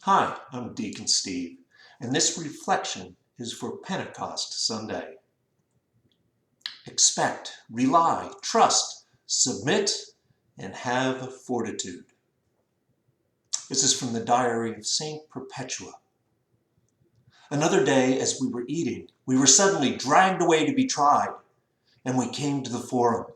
Hi, I'm Deacon Steve, and this reflection is for Pentecost Sunday. Expect, rely, trust, submit, and have fortitude. This is from the diary of Saint Perpetua. Another day, as we were eating, we were suddenly dragged away to be tried, and we came to the forum.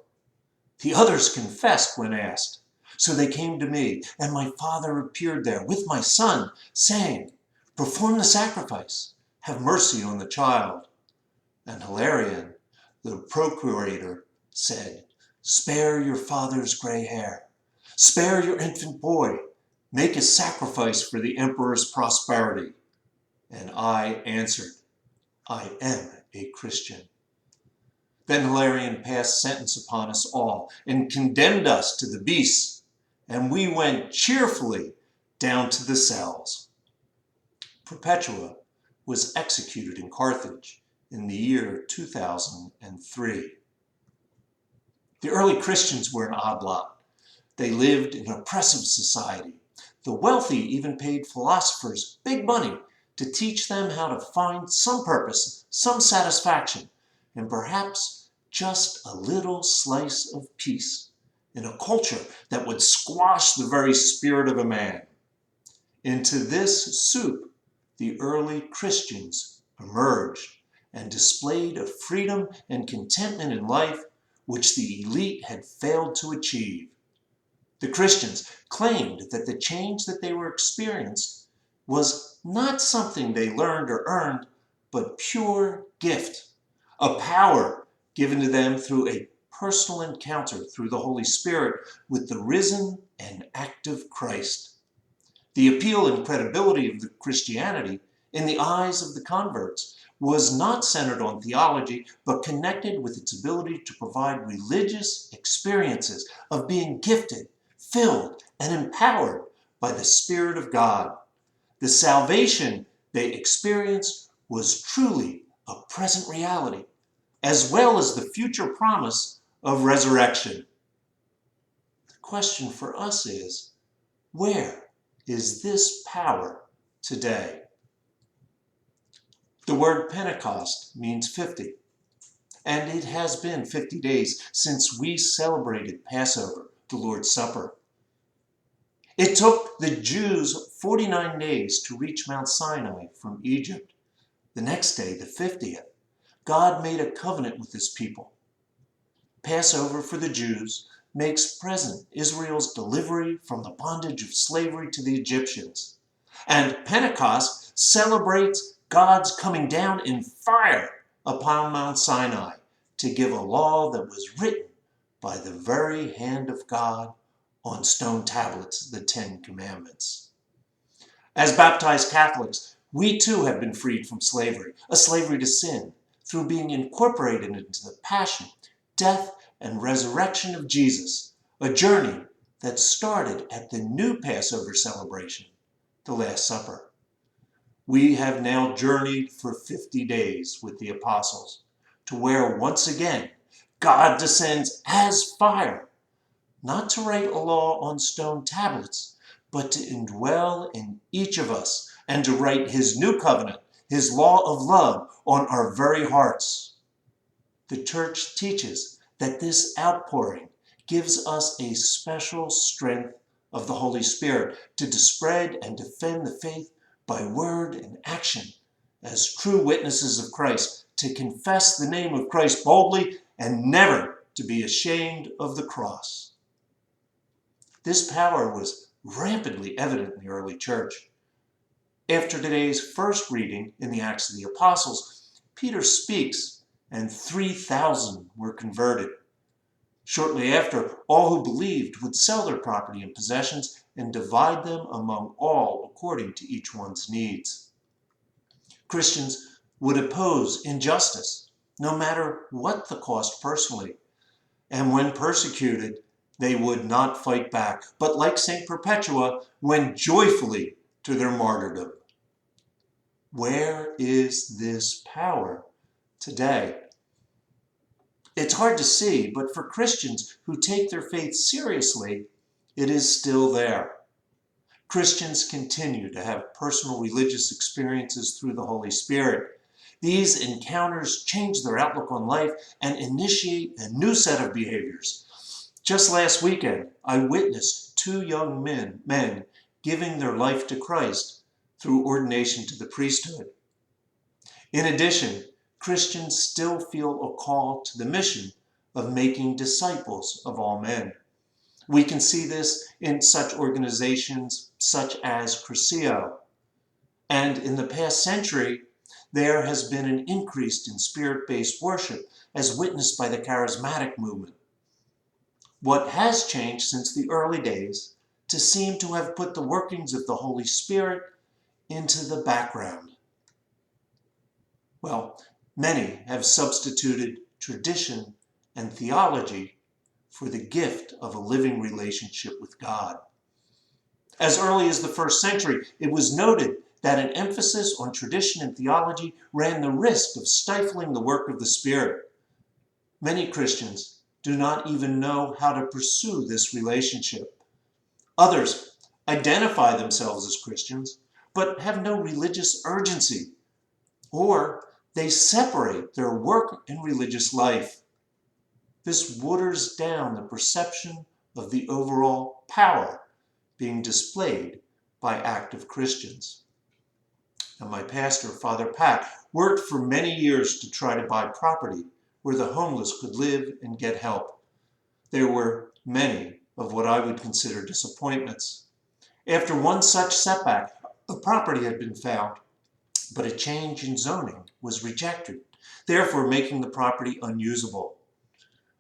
The others confessed when asked, so they came to me, and my father appeared there with my son, saying, "Perform the sacrifice. Have mercy on the child." And Hilarion, the procurator, said, "Spare your father's gray hair. Spare your infant boy. Make a sacrifice for the emperor's prosperity." And I answered, "I am a Christian." Then Hilarion passed sentence upon us all and condemned us to the beasts, and we went cheerfully down to the cells. Perpetua was executed in Carthage in the year 2003. The early Christians were an odd lot. They lived in an oppressive society. The wealthy even paid philosophers big money to teach them how to find some purpose, some satisfaction, and perhaps just a little slice of peace in a culture that would squash the very spirit of a man. Into this soup, the early Christians emerged and displayed a freedom and contentment in life which the elite had failed to achieve. The Christians claimed that the change that they were experiencing was not something they learned or earned, but pure gift, a power given to them through a personal encounter through the Holy Spirit with the risen and active Christ. The appeal and credibility of the Christianity in the eyes of the converts was not centered on theology, but connected with its ability to provide religious experiences of being gifted, filled, and empowered by the Spirit of God. The salvation they experienced was truly a present reality, as well as the future promise of resurrection. The question for us is, where is this power today? The word Pentecost means 50, and it has been 50 days since we celebrated Passover, the Lord's Supper. It took the Jews 49 days to reach Mount Sinai from Egypt. The next day, the 50th, God made a covenant with his people. Passover for the Jews makes present Israel's delivery from the bondage of slavery to the Egyptians. And Pentecost celebrates God's coming down in fire upon Mount Sinai to give a law that was written by the very hand of God on stone tablets, the Ten Commandments. As baptized Catholics, we too have been freed from slavery, a slavery to sin, through being incorporated into the passion, death, and resurrection of Jesus, a journey that started at the new Passover celebration, the Last Supper. We have now journeyed for 50 days with the apostles to where once again God descends as fire, not to write a law on stone tablets, but to indwell in each of us and to write his new covenant, his law of love on our very hearts. The church teaches that this outpouring gives us a special strength of the Holy Spirit to spread and defend the faith by word and action as true witnesses of Christ, to confess the name of Christ boldly and never to be ashamed of the cross. This power was rampantly evident in the early church. After today's first reading in the Acts of the Apostles, Peter speaks and 3,000 were converted. Shortly after, all who believed would sell their property and possessions and divide them among all according to each one's needs. Christians would oppose injustice, no matter what the cost personally. And when persecuted, they would not fight back, but like Saint Perpetua, went joyfully to their martyrdom. Where is this power today? It's hard to see, but for Christians who take their faith seriously, it is still there. Christians continue to have personal religious experiences through the Holy Spirit. These encounters change their outlook on life and initiate a new set of behaviors. Just last weekend, I witnessed two young men giving their life to Christ through ordination to the priesthood. In addition, Christians still feel a call to the mission of making disciples of all men. We can see this in such organizations such as Cresceo. And in the past century, there has been an increase in spirit-based worship as witnessed by the charismatic movement. What has changed since the early days to seem to have put the workings of the Holy Spirit into the background. Well, many have substituted tradition and theology for the gift of a living relationship with God. As early as the first century, it was noted that an emphasis on tradition and theology ran the risk of stifling the work of the Spirit. Many Christians do not even know how to pursue this relationship. Others identify themselves as Christians, but have no religious urgency, or they separate their work and religious life. This waters down the perception of the overall power being displayed by active Christians. Now, my pastor, Father Pat, worked for many years to try to buy property where the homeless could live and get help. There were many of what I would consider disappointments. After one such setback, a property had been found, but a change in zoning was rejected, therefore making the property unusable.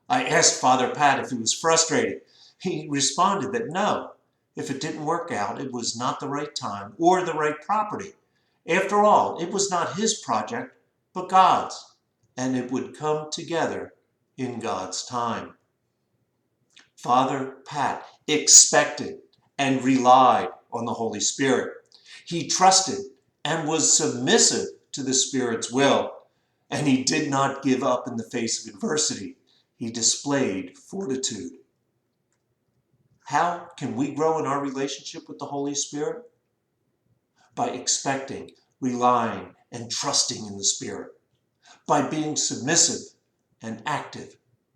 I asked Father Pat if he was frustrated. He responded that no, if it didn't work out, it was not the right time or the right property. After all, it was not his project, but God's, and it would come together in God's time. Father Pat expected and relied on the Holy Spirit. He trusted and was submissive to the Spirit's will, and he did not give up in the face of adversity. He displayed fortitude. How can we grow in our relationship with the Holy Spirit? By expecting, relying, and trusting in the Spirit. By being submissive and acting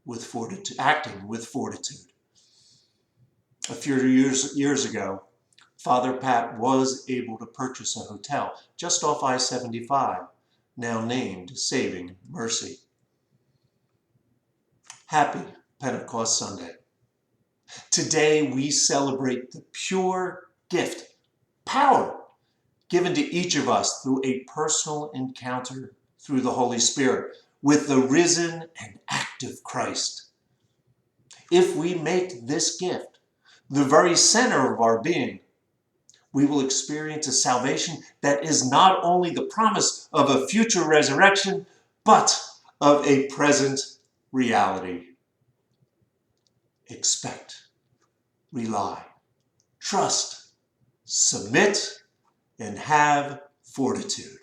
with fortitude. A few years ago, Father Pat was able to purchase a hotel just off I-75, now named Saving Mercy. Happy Pentecost Sunday. Today we celebrate the pure gift, power, given to each of us through a personal encounter through the Holy Spirit with the risen and active Christ. If we make this gift the very center of our being, we will experience a salvation that is not only the promise of a future resurrection, but of a present reality. Expect, rely, trust, submit, and have fortitude.